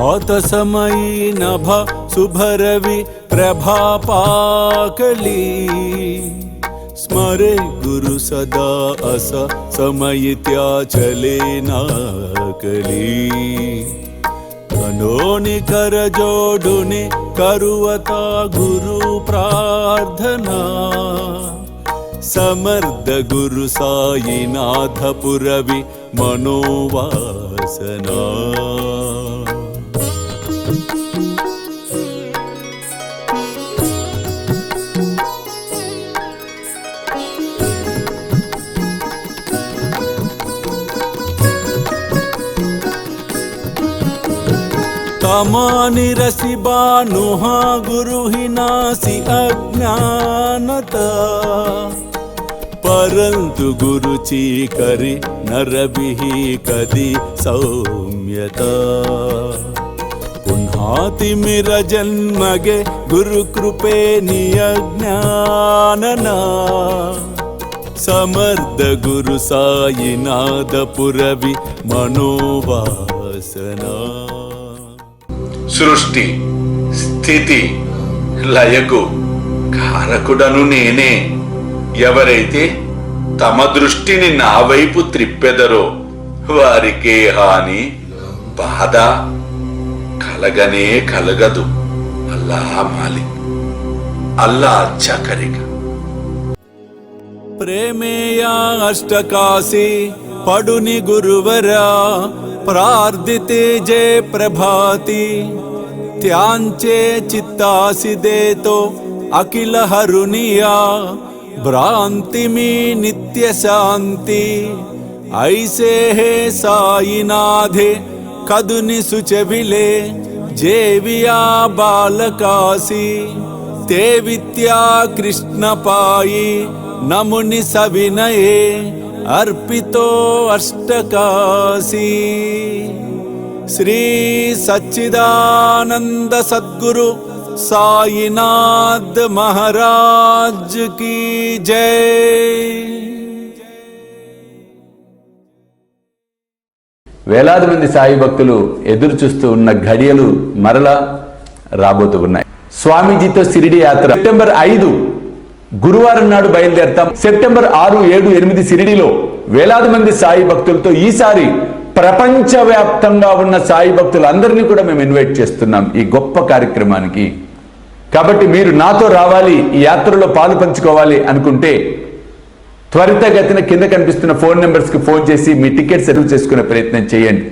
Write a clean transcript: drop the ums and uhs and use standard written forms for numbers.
भात समयी नभ शुभरवि प्रभापाकली स्मरे गुरु सदा अस समयित्या चले नाकली कनोनि कर जोडुनि करुवता गुरु प्रार्थना समर्थ गुरु साईनाथ पुरवि मनोवासना तमानि रसि बानुहा गुरु ही नासी अज्ञानता परंतु गुरुची करी नरबिही कदी सौम्यता पुन्हा तिमिर जन्मगे गुरु कृपे नियज्ञानना समर्थ गुरु साईनाथ पुरवि मनोवासना సృష్టి స్థితి లయకు కారకుడను నేనే. ఎవరైతే తమ దృష్టిని నా వైపు త్రిప్పెదరో వారికే హాని బాధ కలగనే కలగదు. అల్లా మాలిక్, అల్లా అచ్చా కరేగా. ప్రేమేయా అష్టకాశి పడుని గురువరా प्रार्थिते जय प्रभाती त्यांचे चित्तासी देतो अखिल हरुनिया भ्रांति में नित्य शांति ऐसे है साईनाथे कदुनि सुचविले जेविया बालकासी ते विद्या कृष्ण पाई नमुनि सविनये अर्पितो अष्टकाशी श्री सच्चिदानंद सद्गुरु साईनाथ महाराज की जय. వేలాది మంది సాయి భక్తులు ఎదురు చూస్తూ ఉన్న ఘడియలు మరలా రాబోతూ ఉన్నాయి. స్వామీజీతో షిరిడి యాత్ర సెప్టెంబర్ 5 గురువారం నాడు బయలుదేరతాం. సెప్టెంబర్ 6, 7, 8 షిరిడిలో వేలాది మంది సాయి భక్తులతో ఈసారి ప్రపంచవ్యాప్తంగా ఉన్న సాయి భక్తులందరినీ కూడా మేము ఇన్వైట్ చేస్తున్నాం ఈ గొప్ప కార్యక్రమానికి. కాబట్టి మీరు నాతో రావాలి, ఈ యాత్రలో పాలు పంచుకోవాలి అనుకుంటే త్వరితగతిన కింద కనిపిస్తున్న ఫోన్ నెంబర్స్కి ఫోన్ చేసి మీ టికెట్స్ రిజర్వ్ చేసుకునే ప్రయత్నం చేయండి.